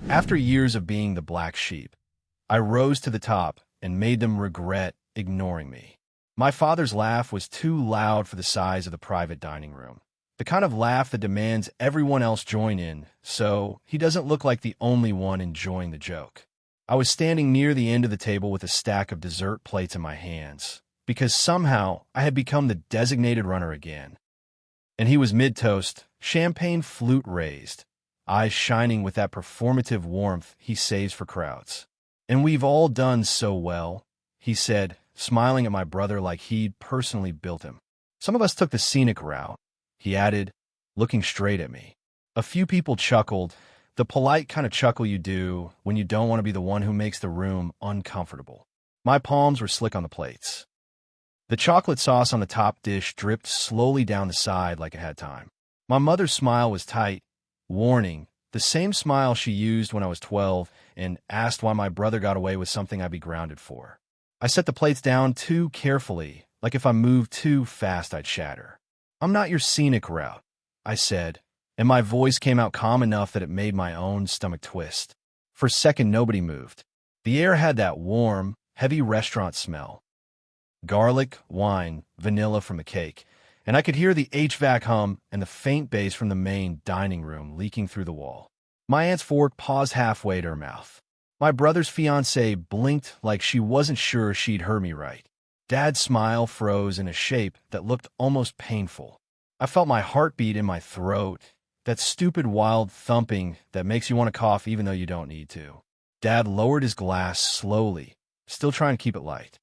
After years of being the black sheep, I rose to the top and made them regret ignoring me. My father's laugh was too loud for the size of the private dining room. The kind of laugh that demands everyone else join in, so he doesn't look like the only one enjoying the joke. I was standing near the end of the table with a stack of dessert plates in my hands, because somehow I had become the designated runner again. And he was mid-toast, champagne flute raised, eyes shining with that performative warmth he saves for crowds. "And we've all done so well," he said, smiling at my brother like he'd personally built him. "Some of us took the scenic route," he added, looking straight at me. A few people chuckled, the polite kind of chuckle you do when you don't want to be the one who makes the room uncomfortable. My palms were slick on the plates. The chocolate sauce on the top dish dripped slowly down the side like it had time. My mother's smile was tight, warning, the same smile she used when I was 12 and asked why my brother got away with something I'd be grounded for. I set the plates down too carefully, like if I moved too fast I'd shatter. "I'm not your scenic route," I said, and my voice came out calm enough that it made my own stomach twist. For a second, nobody moved. The air had that warm, heavy restaurant smell. Garlic, wine, vanilla from the cake, and I could hear the HVAC hum and the faint bass from the main dining room leaking through the wall. My aunt's fork paused halfway to her mouth. My brother's fiancée blinked like she wasn't sure she'd heard me right. Dad's smile froze in a shape that looked almost painful. I felt my heartbeat in my throat, that stupid wild thumping that makes you want to cough even though you don't need to. Dad lowered his glass slowly, still trying to keep it light.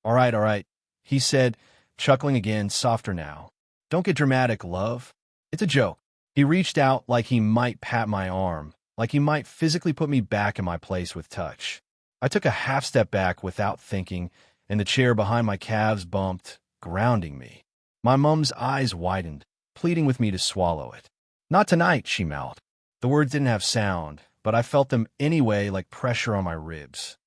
All right, he said, chuckling again, softer now. "Don't get dramatic, love. It's a joke." He reached out like he might pat my arm, like he might physically put me back in my place with touch. I took a half step back without thinking, and the chair behind my calves bumped, grounding me. My mom's eyes widened, pleading with me to swallow it. "Not tonight," she mouthed. The words didn't have sound, but I felt them anyway like pressure on my ribs.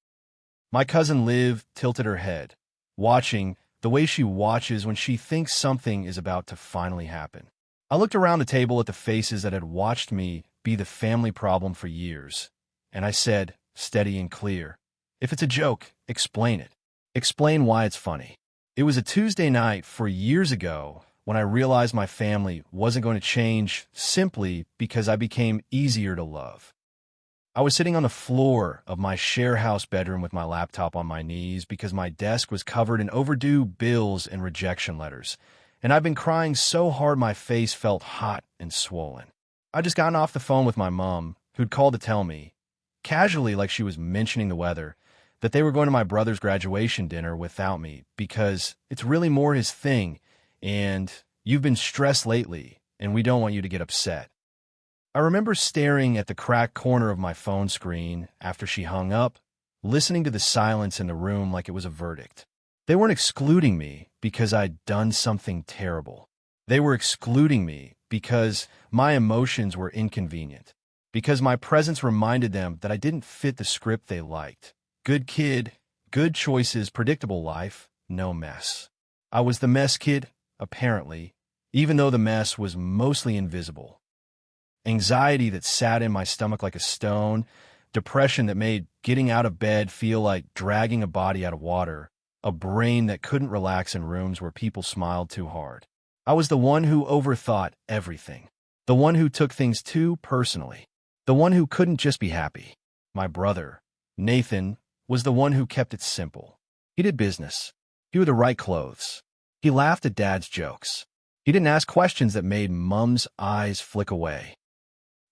My cousin Liv tilted her head, watching the way she watches when she thinks something is about to finally happen. I looked around the table at the faces that had watched me be the family problem for years, and I said, steady and clear, "If it's a joke, explain it. Explain why it's funny." It was a Tuesday night 4 years ago when I realized my family wasn't going to change simply because I became easier to love. I was sitting on the floor of my share house bedroom with my laptop on my knees because my desk was covered in overdue bills and rejection letters, and I've been crying so hard my face felt hot and swollen. I'd just gotten off the phone with my mom, who'd called to tell me, casually like she was mentioning the weather, that they were going to my brother's graduation dinner without me because it's really more his thing, and you've been stressed lately, and we don't want you to get upset. I remember staring at the cracked corner of my phone screen after she hung up, listening to the silence in the room like it was a verdict. They weren't excluding me because I'd done something terrible. They were excluding me because my emotions were inconvenient, because my presence reminded them that I didn't fit the script they liked. Good kid, good choices, predictable life, no mess. I was the mess kid, apparently, even though the mess was mostly invisible. Anxiety that sat in my stomach like a stone, depression that made getting out of bed feel like dragging a body out of water, a brain that couldn't relax in rooms where people smiled too hard. I was the one who overthought everything, the one who took things too personally, the one who couldn't just be happy. My brother, Nathan, was the one who kept it simple. He did business. He wore the right clothes. He laughed at Dad's jokes. He didn't ask questions that made Mom's eyes flick away.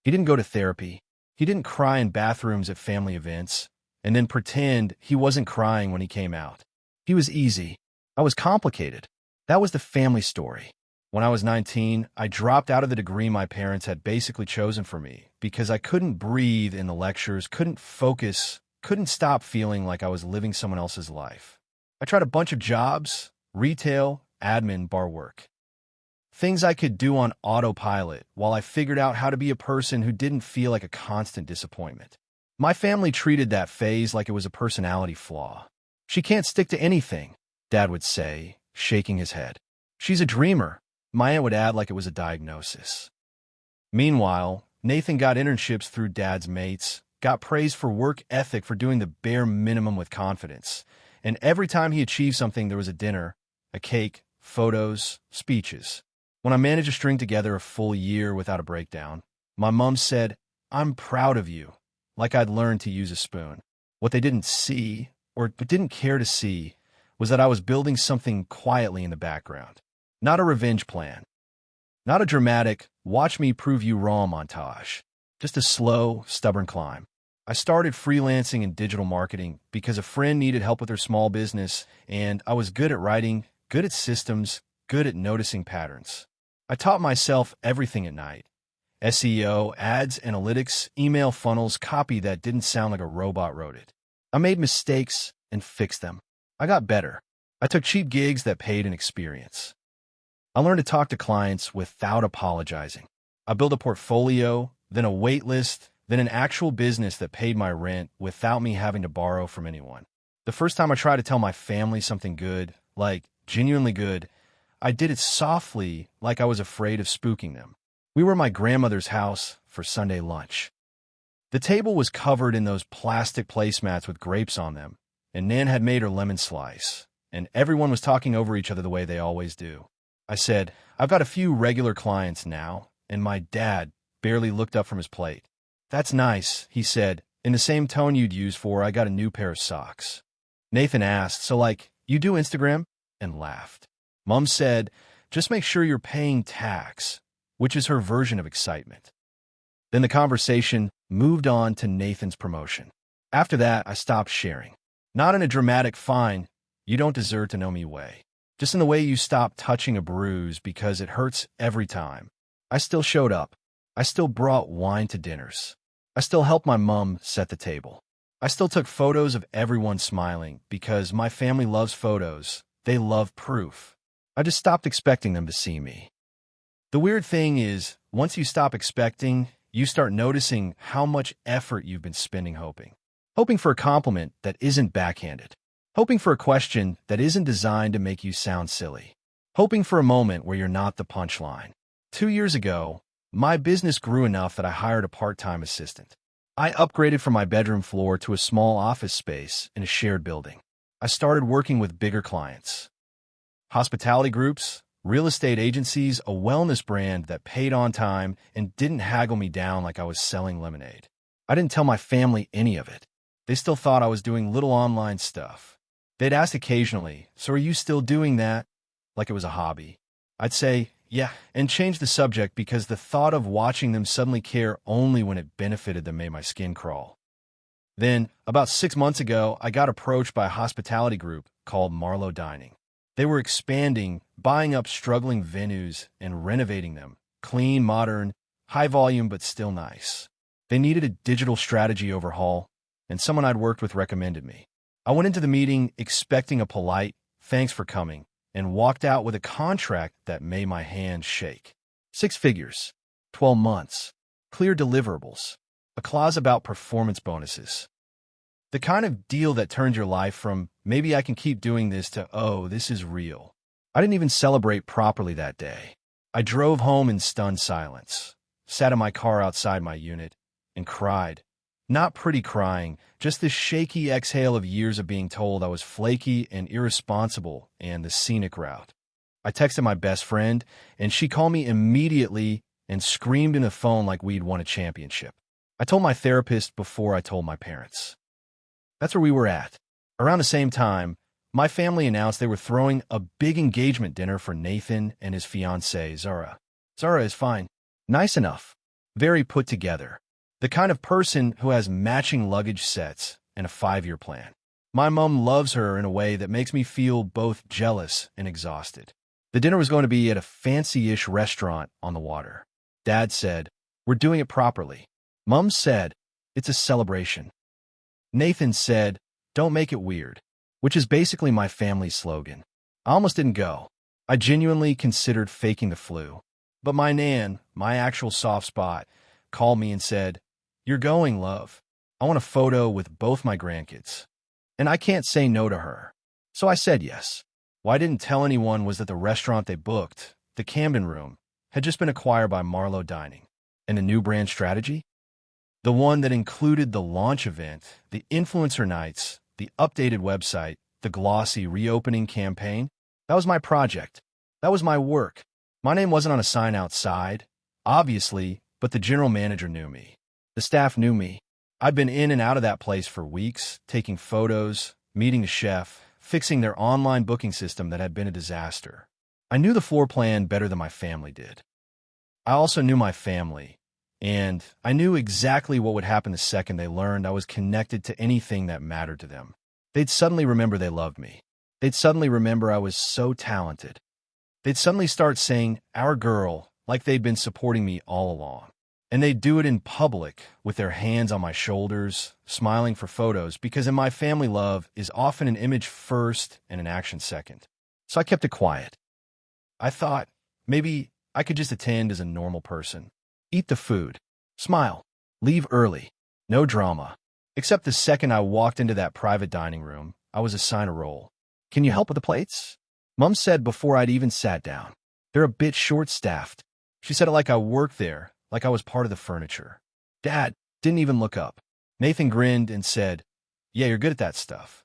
He didn't go to therapy. He didn't cry in bathrooms at family events and then pretend he wasn't crying when he came out. He was easy. I was complicated. That was the family story. When I was 19, I dropped out of the degree my parents had basically chosen for me because I couldn't breathe in the lectures, couldn't focus, couldn't stop feeling like I was living someone else's life. I tried a bunch of jobs, retail, admin, bar work. Things I could do on autopilot while I figured out how to be a person who didn't feel like a constant disappointment. My family treated that phase like it was a personality flaw. "She can't stick to anything," Dad would say, shaking his head. "She's a dreamer," my aunt would add like it was a diagnosis. Meanwhile, Nathan got internships through Dad's mates, got praised for work ethic for doing the bare minimum with confidence. And every time he achieved something, there was a dinner, a cake, photos, speeches. When I managed to string together a full year without a breakdown, my mom said, "I'm proud of you," like I'd learned to use a spoon. What they didn't see, or didn't care to see, was that I was building something quietly in the background. Not a revenge plan. Not a dramatic, watch me prove you wrong montage. Just a slow, stubborn climb. I started freelancing in digital marketing because a friend needed help with her small business, and I was good at writing, good at systems, good at noticing patterns. I taught myself everything at night. SEO, ads, analytics, email funnels, copy that didn't sound like a robot wrote it. I made mistakes and fixed them. I got better. I took cheap gigs that paid in experience. I learned to talk to clients without apologizing. I built a portfolio, then a wait list, then an actual business that paid my rent without me having to borrow from anyone. The first time I tried to tell my family something good, like genuinely good, I did it softly, like I was afraid of spooking them. We were at my grandmother's house for Sunday lunch. The table was covered in those plastic placemats with grapes on them, and Nan had made her lemon slice, and everyone was talking over each other the way they always do. I said, "I've got a few regular clients now," and my dad barely looked up from his plate. "That's nice," he said, in the same tone you'd use for, "I got a new pair of socks." Nathan asked, "So like, you do Instagram?" and laughed. Mom said, "Just make sure you're paying tax," which is her version of excitement. Then the conversation moved on to Nathan's promotion. After that, I stopped sharing. Not in a dramatic, "fine, you don't deserve to know me" way. Just in the way you stop touching a bruise because it hurts every time. I still showed up. I still brought wine to dinners. I still helped my mom set the table. I still took photos of everyone smiling because my family loves photos. They love proof. I just stopped expecting them to see me. The weird thing is, once you stop expecting, you start noticing how much effort you've been spending hoping. Hoping for a compliment that isn't backhanded. Hoping for a question that isn't designed to make you sound silly. Hoping for a moment where you're not the punchline. 2 years ago, my business grew enough that I hired a part-time assistant. I upgraded from my bedroom floor to a small office space in a shared building. I started working with bigger clients. Hospitality groups, real estate agencies, a wellness brand that paid on time and didn't haggle me down like I was selling lemonade. I didn't tell my family any of it. They still thought I was doing little online stuff. They'd ask occasionally, "So are you still doing that?" like it was a hobby. I'd say, "Yeah," and change the subject because the thought of watching them suddenly care only when it benefited them made my skin crawl. Then, about 6 months ago, I got approached by a hospitality group called Marlowe Dining. They were expanding, buying up struggling venues and renovating them. Clean, modern, high volume, but still nice. They needed a digital strategy overhaul, and someone I'd worked with recommended me. I went into the meeting expecting a polite, "Thanks for coming," and walked out with a contract that made my hands shake. 6 figures, 12 months, clear deliverables, a clause about performance bonuses. The kind of deal that turned your life from, "maybe I can keep doing this," to, "oh, this is real." I didn't even celebrate properly that day. I drove home in stunned silence, sat in my car outside my unit, and cried. Not pretty crying, just the shaky exhale of years of being told I was flaky and irresponsible and the scenic route. I texted my best friend, and she called me immediately and screamed in the phone like we'd won a championship. I told my therapist before I told my parents. That's where we were at. Around the same time, my family announced they were throwing a big engagement dinner for Nathan and his fiancée, Zara. Zara is fine. Nice enough. Very put together. The kind of person who has matching luggage sets and a 5-year plan. My mom loves her in a way that makes me feel both jealous and exhausted. The dinner was going to be at a fancy-ish restaurant on the water. Dad said, "We're doing it properly." Mom said, "It's a celebration." Nathan said, "Don't make it weird," which is basically my family's slogan. I almost didn't go. I genuinely considered faking the flu. But my Nan, my actual soft spot, called me and said, "You're going, love. I want a photo with both my grandkids." And I can't say no to her. So I said yes. What I didn't tell anyone was that the restaurant they booked, the Camden Room, had just been acquired by Marlowe Dining. And a new brand strategy? The one that included the launch event, the influencer nights, the updated website, the glossy reopening campaign. That was my project. That was my work. My name wasn't on a sign outside, obviously, but the general manager knew me. The staff knew me. I'd been in and out of that place for weeks, taking photos, meeting the chef, fixing their online booking system that had been a disaster. I knew the floor plan better than my family did. I also knew my family, and I knew exactly what would happen the second they learned I was connected to anything that mattered to them. They'd suddenly remember they loved me. They'd suddenly remember I was so talented. They'd suddenly start saying, "our girl," like they'd been supporting me all along. And they'd do it in public, with their hands on my shoulders, smiling for photos, because in my family, love is often an image first and an action second. So I kept it quiet. I thought, maybe I could just attend as a normal person. Eat the food. Smile. Leave early. No drama. Except the second I walked into that private dining room, I was assigned a role. "Can you help with the plates?" Mom said before I'd even sat down. "They're a bit short-staffed." She said it like I worked there, like I was part of the furniture. Dad didn't even look up. Nathan grinned and said, "Yeah, you're good at that stuff."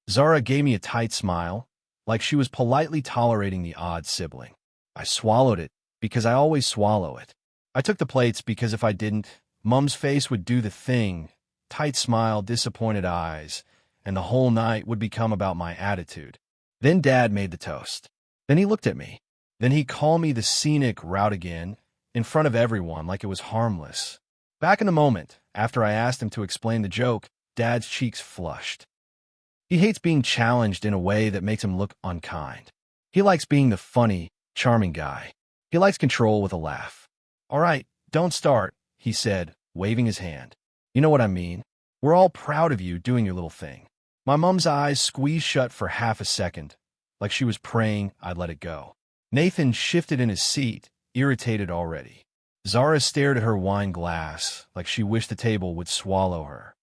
Zara gave me a tight smile, like she was politely tolerating the odd sibling. I swallowed it, because I always swallow it. I took the plates because if I didn't, Mom's face would do the thing, tight smile, disappointed eyes, and the whole night would become about my attitude. Then Dad made the toast. Then he looked at me. Then he called me the scenic route again, in front of everyone, like it was harmless. Back in the moment, after I asked him to explain the joke, Dad's cheeks flushed. He hates being challenged in a way that makes him look unkind. He likes being the funny, charming guy. He likes control with a laugh. "All right, don't start," he said, waving his hand. "You know what I mean. We're all proud of you doing your little thing." My mom's eyes squeezed shut for half a second, like she was praying I'd let it go. Nathan shifted in his seat, irritated already. Zara stared at her wine glass, like she wished the table would swallow her.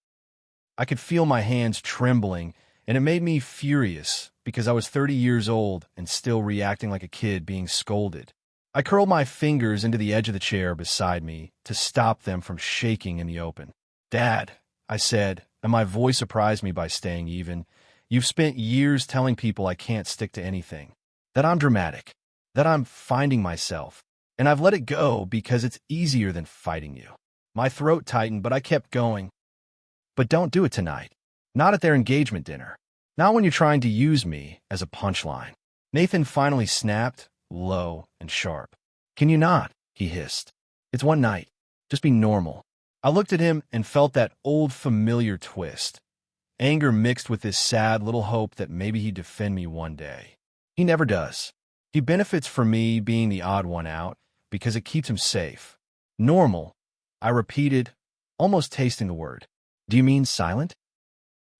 I could feel my hands trembling, and it made me furious, because I was 30 years old and still reacting like a kid being scolded. I curled my fingers into the edge of the chair beside me to stop them from shaking in the open. "Dad," I said, and my voice surprised me by staying even, "you've spent years telling people I can't stick to anything, that I'm dramatic, that I'm finding myself, and I've let it go because it's easier than fighting you." My throat tightened, but I kept going. "But don't do it tonight. Not at their engagement dinner. Not when you're trying to use me as a punchline." Nathan finally snapped, low and sharp. "Can you not?" he hissed. "It's one night. Just be normal." I looked at him and felt that old familiar twist. Anger mixed with this sad little hope that maybe he'd defend me one day. He never does. He benefits from me being the odd one out because it keeps him safe. "Normal," I repeated, almost tasting the word. "Do you mean silent?"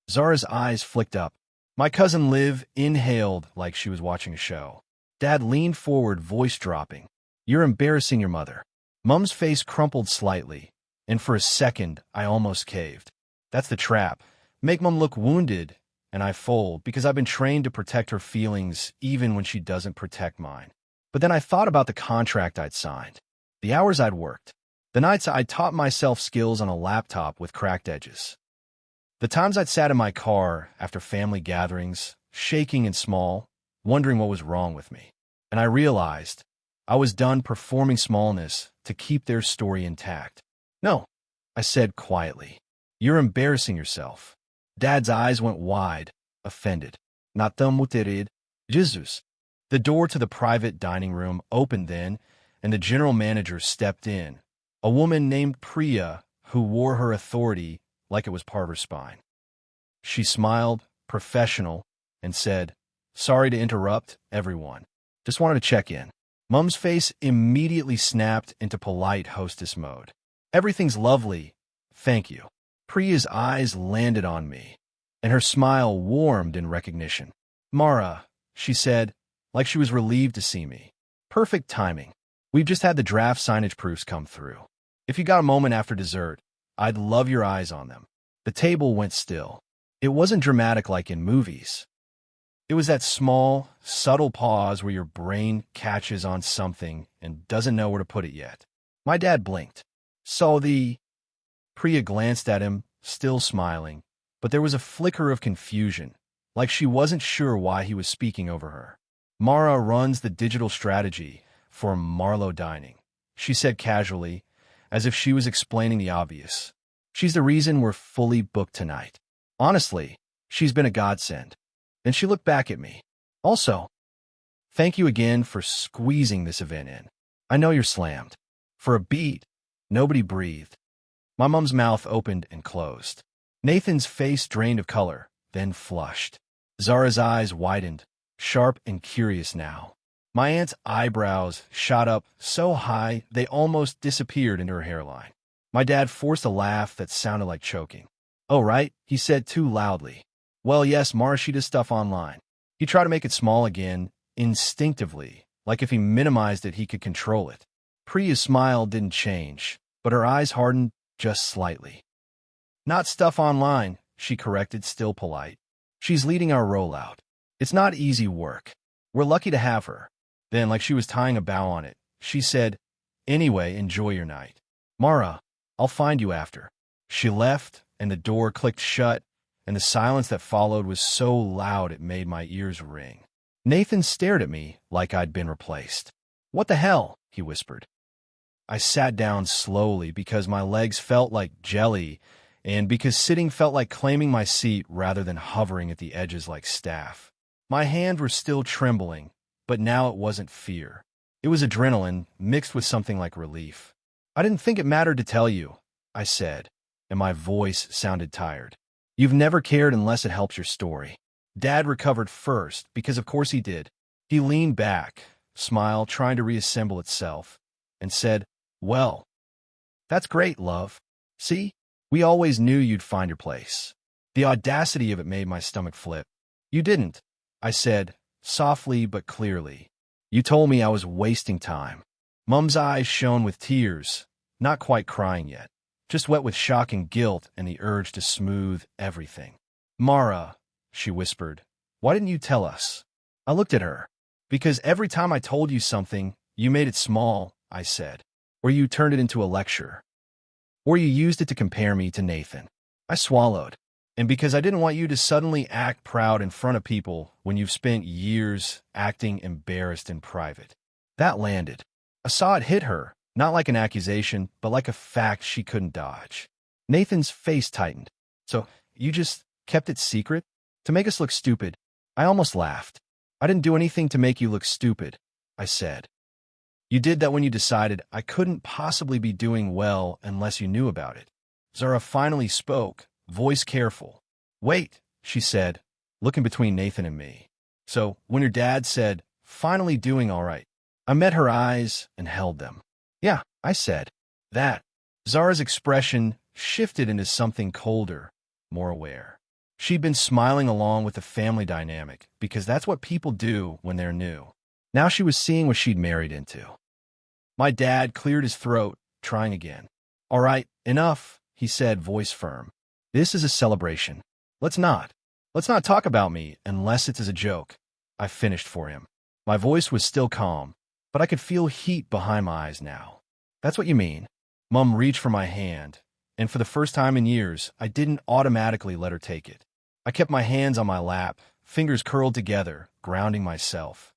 Zara's eyes flicked up. My cousin Liv inhaled like she was watching a show. Dad leaned forward, voice dropping. "You're embarrassing your mother." Mom's face crumpled slightly, and for a second, I almost caved. That's the trap. Make Mom look wounded, and I fold, because I've been trained to protect her feelings even when she doesn't protect mine. But then I thought about the contract I'd signed, the hours I'd worked, the nights I'd taught myself skills on a laptop with cracked edges, the times I'd sat in my car after family gatherings, shaking and small, wondering what was wrong with me. And I realized I was done performing smallness to keep their story intact. "No," I said quietly. "You're embarrassing yourself." Dad's eyes went wide, offended. "Not the muterid, Jesus." The door to the private dining room opened then, and the general manager stepped in, a woman named Priya who wore her authority like it was part of her spine. She smiled, professional, and said, "Sorry to interrupt, everyone. Just wanted to check in." Mom's face immediately snapped into polite hostess mode. "Everything's lovely, thank you." Priya's eyes landed on me, and her smile warmed in recognition. "Mara," she said, like she was relieved to see me. "Perfect timing. We've just had the draft signage proofs come through. If you got a moment after dessert, I'd love your eyes on them." The table went still. It wasn't dramatic like in movies. It was that small, subtle pause where your brain catches on something and doesn't know where to put it yet. My dad blinked. So Priya glanced at him, still smiling, but there was a flicker of confusion, like she wasn't sure why he was speaking over her. Mara runs the digital strategy for Marlowe Dining, she said casually, as if she was explaining the obvious. She's the reason we're fully booked tonight. Honestly, she's been a godsend. Then she looked back at me. Also, thank you again for squeezing this event in. I know you're slammed. For a beat, nobody breathed. My mom's mouth opened and closed. Nathan's face drained of color, then flushed. Zara's eyes widened, sharp and curious now. My aunt's eyebrows shot up so high they almost disappeared into her hairline. My dad forced a laugh that sounded like choking. Oh, right, he said too loudly. Well, yes, Mara, does stuff online. He tried to make it small again, instinctively, like if he minimized it, he could control it. Priya's smile didn't change, but her eyes hardened just slightly. Not stuff online, she corrected, still polite. She's leading our rollout. It's not easy work. We're lucky to have her. Then, like she was tying a bow on it, she said, Anyway, enjoy your night. Mara, I'll find you after. She left, and the door clicked shut, and the silence that followed was so loud it made my ears ring. Nathan stared at me like I'd been replaced. What the hell? He whispered. I sat down slowly because my legs felt like jelly, and because sitting felt like claiming my seat rather than hovering at the edges like staff. My hands were still trembling, but now it wasn't fear. It was adrenaline mixed with something like relief. I didn't think it mattered to tell you, I said, and my voice sounded tired. You've never cared unless it helps your story. Dad recovered first, because of course he did. He leaned back, smile trying to reassemble itself, and said, Well, that's great, love. See? We always knew you'd find your place. The audacity of it made my stomach flip. You didn't, I said, softly but clearly. You told me I was wasting time. Mum's eyes shone with tears, not quite crying yet, just wet with shock and guilt and the urge to smooth everything. Mara, she whispered, why didn't you tell us? I looked at her. Because every time I told you something, you made it small, I said. Or you turned it into a lecture. Or you used it to compare me to Nathan. I swallowed. And because I didn't want you to suddenly act proud in front of people when you've spent years acting embarrassed in private. That landed. I saw it hit her, not like an accusation, but like a fact she couldn't dodge. Nathan's face tightened. So, you just kept it secret? To make us look stupid? I almost laughed. I didn't do anything to make you look stupid, I said. You did that when you decided I couldn't possibly be doing well unless you knew about it. Zara finally spoke, voice careful. Wait, she said, looking between Nathan and me. So, when your dad said, finally doing all right, I met her eyes and held them. Yeah, I said. That. Zara's expression shifted into something colder, more aware. She'd been smiling along with the family dynamic, because that's what people do when they're new. Now she was seeing what she'd married into. My dad cleared his throat, trying again. All right, enough, he said, voice firm. This is a celebration. Let's not talk about me unless it's as a joke. I finished for him. My voice was still calm, but I could feel heat behind my eyes now. That's what you mean. Mum reached for my hand, and for the first time in years, I didn't automatically let her take it. I kept my hands on my lap, fingers curled together, grounding myself.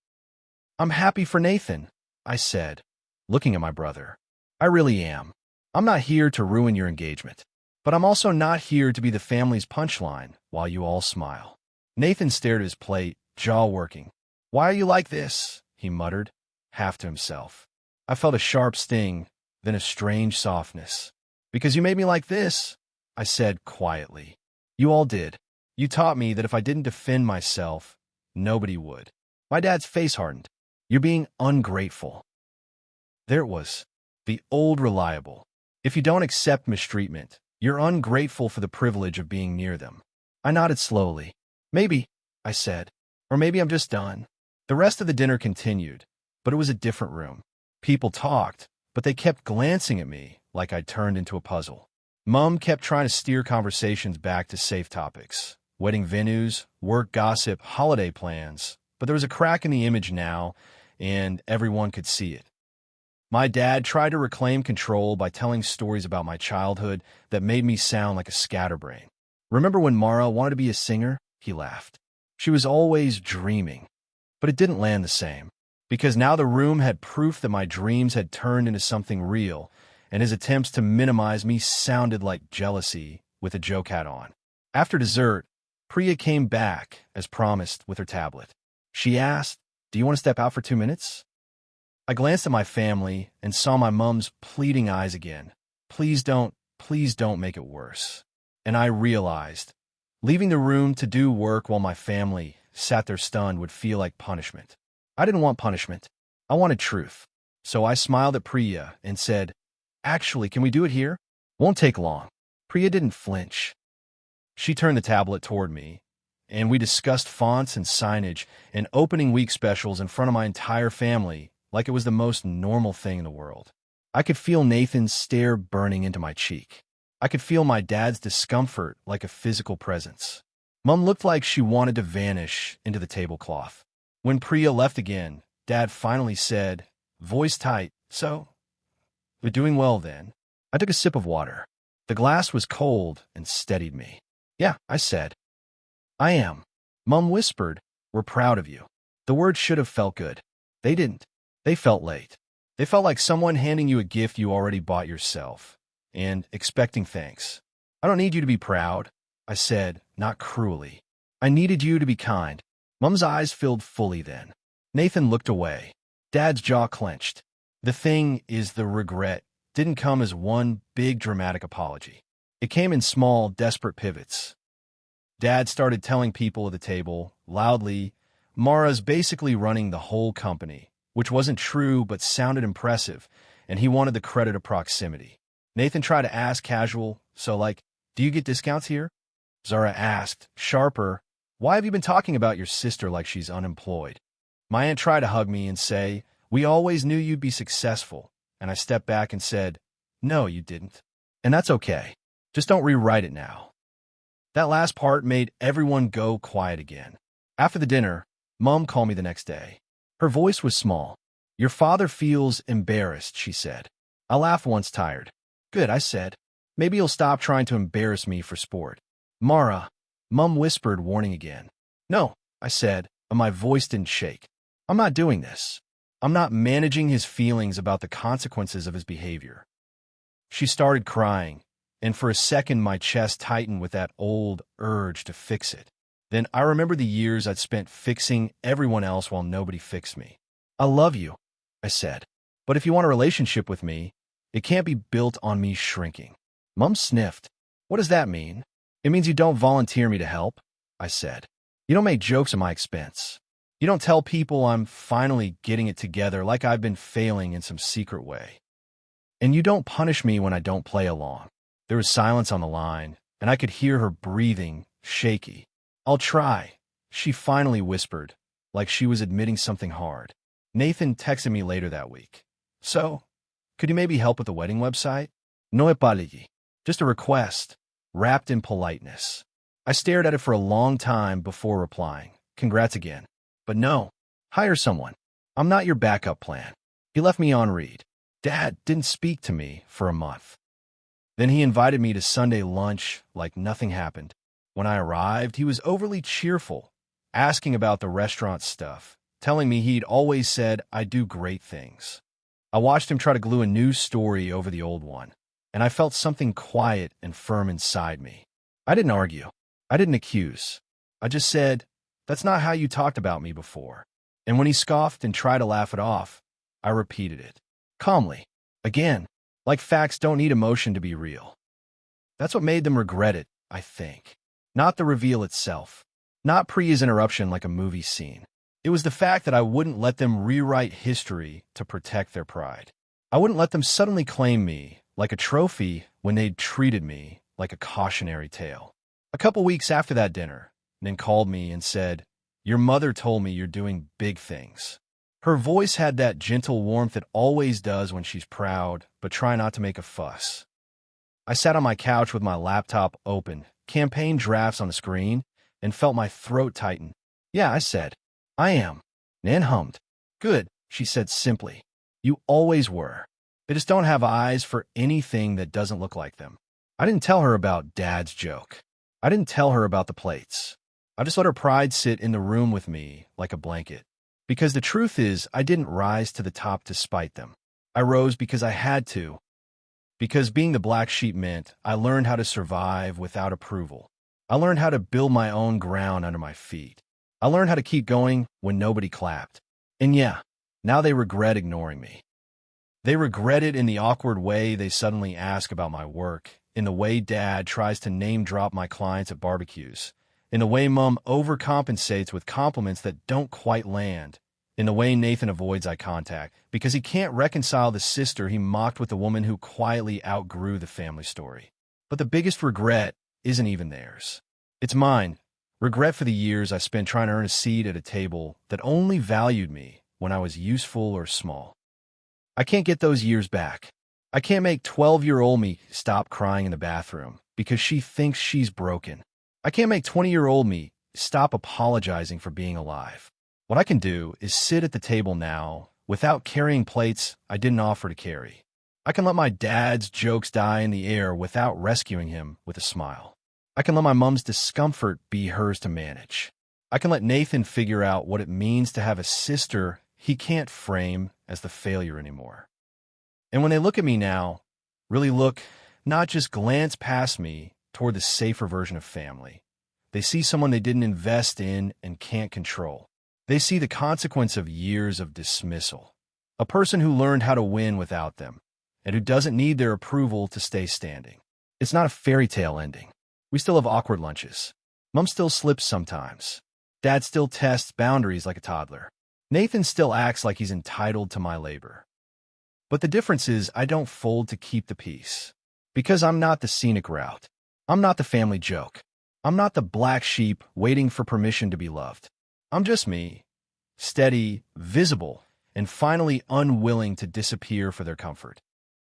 I'm happy for Nathan, I said, looking at my brother. I really am. I'm not here to ruin your engagement, but I'm also not here to be the family's punchline while you all smile. Nathan stared at his plate, jaw working. Why are you like this? He muttered, half to himself. I felt a sharp sting, then a strange softness. Because you made me like this, I said quietly. You all did. You taught me that if I didn't defend myself, nobody would. My dad's face hardened. You're being ungrateful. There it was. The old reliable. If you don't accept mistreatment, you're ungrateful for the privilege of being near them. I nodded slowly. Maybe, I said. Or maybe I'm just done. The rest of the dinner continued, but it was a different room. People talked, but they kept glancing at me like I'd turned into a puzzle. Mum kept trying to steer conversations back to safe topics. Wedding venues, work gossip, holiday plans. But there was a crack in the image now, and everyone could see it. My dad tried to reclaim control by telling stories about my childhood that made me sound like a scatterbrain. Remember when Mara wanted to be a singer? He laughed. She was always dreaming. But it didn't land the same, because now the room had proof that my dreams had turned into something real, and his attempts to minimize me sounded like jealousy with a joke hat on. After dessert, Priya came back, as promised, with her tablet. She asked, "Do you want to step out for 2 minutes?" I glanced at my family and saw my mom's pleading eyes again. Please don't make it worse. And I realized, leaving the room to do work while my family sat there stunned would feel like punishment. I didn't want punishment. I wanted truth. So I smiled at Priya and said, "Actually, can we do it here? Won't take long." Priya didn't flinch. She turned the tablet toward me, and we discussed fonts and signage and opening week specials in front of my entire family like it was the most normal thing in the world. I could feel Nathan's stare burning into my cheek. I could feel my dad's discomfort like a physical presence. Mom looked like she wanted to vanish into the tablecloth. When Priya left again, Dad finally said, voice tight, "So, we're doing well then." I took a sip of water. The glass was cold and steadied me. "Yeah," I said. "I am." Mom whispered, "We're proud of you." The words should have felt good. They didn't. They felt late. They felt like someone handing you a gift you already bought yourself and expecting thanks. "I don't need you to be proud," I said, not cruelly. "I needed you to be kind." Mom's eyes filled fully then. Nathan looked away. Dad's jaw clenched. The thing is, the regret didn't come as one big dramatic apology. It came in small, desperate pivots. Dad started telling people at the table, loudly, Mara's basically running the whole company, which wasn't true but sounded impressive, and he wanted the credit of proximity. Nathan tried to ask casual, "So, like, do you get discounts here?" Zara asked, sharper, "Why have you been talking about your sister like she's unemployed?" My aunt tried to hug me and say, "We always knew you'd be successful," and I stepped back and said, "No, you didn't. And that's okay. Just don't rewrite it now." That last part made everyone go quiet again. After the dinner, Mom called me the next day. Her voice was small. "Your father feels embarrassed," she said. I laughed once tired. "Good," I said. "Maybe he'll stop trying to embarrass me for sport." "Mara," Mom whispered, warning again. "No," I said, and my voice didn't shake. "I'm not doing this. I'm not managing his feelings about the consequences of his behavior." She started crying, and for a second my chest tightened with that old urge to fix it. Then I remembered the years I'd spent fixing everyone else while nobody fixed me. "I love you," I said. "But if you want a relationship with me, it can't be built on me shrinking." Mom sniffed. "What does that mean?" "It means you don't volunteer me to help," I said. "You don't make jokes at my expense. You don't tell people I'm finally getting it together like I've been failing in some secret way. And you don't punish me when I don't play along." There was silence on the line, and I could hear her breathing, shaky. "I'll try," she finally whispered, like she was admitting something hard. Nathan texted me later that week. "So, could you maybe help with the wedding website?" "No es paligi." Just a request, wrapped in politeness. I stared at it for a long time before replying. "Congrats again. But no, hire someone. I'm not your backup plan." He left me on read. Dad didn't speak to me for a month. Then he invited me to Sunday lunch like nothing happened. When I arrived, he was overly cheerful, asking about the restaurant stuff, telling me he'd always said I do great things. I watched him try to glue a new story over the old one, and I felt something quiet and firm inside me. I didn't argue. I didn't accuse. I just said, "That's not how you talked about me before." And when he scoffed and tried to laugh it off, I repeated it, calmly, again, like facts don't need emotion to be real. That's what made them regret it, I think. Not the reveal itself. Not Priya's interruption like a movie scene. It was the fact that I wouldn't let them rewrite history to protect their pride. I wouldn't let them suddenly claim me like a trophy when they'd treated me like a cautionary tale. A couple weeks after that dinner, Nin called me and said, "Your mother told me you're doing big things." Her voice had that gentle warmth it always does when she's proud, but try not to make a fuss. I sat on my couch with my laptop open, campaign drafts on the screen, and felt my throat tighten. "Yeah," I said. "I am." Nan hummed. "Good," she said simply. You always were. They just don't have eyes for anything that doesn't look like them. I didn't tell her about Dad's joke. I didn't tell her about the plates. I just let her pride sit in the room with me like a blanket. Because the truth is, I didn't rise to the top to spite them. I rose because I had to. Because being the black sheep meant I learned how to survive without approval. I learned how to build my own ground under my feet. I learned how to keep going when nobody clapped. And yeah, now they regret ignoring me. They regret it in the awkward way they suddenly ask about my work, in the way Dad tries to name-drop my clients at barbecues, in the way Mom overcompensates with compliments that don't quite land, in the way Nathan avoids eye contact because he can't reconcile the sister he mocked with the woman who quietly outgrew the family story. But the biggest regret isn't even theirs. It's mine. Regret for the years I spent trying to earn a seat at a table that only valued me when I was useful or small. I can't get those years back. I can't make 12-year-old me stop crying in the bathroom because she thinks she's broken. I can't make 20-year-old me stop apologizing for being alive. What I can do is sit at the table now without carrying plates I didn't offer to carry. I can let my dad's jokes die in the air without rescuing him with a smile. I can let my mom's discomfort be hers to manage. I can let Nathan figure out what it means to have a sister he can't frame as the failure anymore. And when they look at me now, really look, not just glance past me toward the safer version of family. They see someone they didn't invest in and can't control. They see the consequence of years of dismissal. A person who learned how to win without them, and who doesn't need their approval to stay standing. It's not a fairy tale ending. We still have awkward lunches. Mom still slips sometimes. Dad still tests boundaries like a toddler. Nathan still acts like he's entitled to my labor. But the difference is I don't fold to keep the peace. Because I'm not the scenic route. I'm not the family joke. I'm not the black sheep waiting for permission to be loved. I'm just me, steady, visible, and finally unwilling to disappear for their comfort.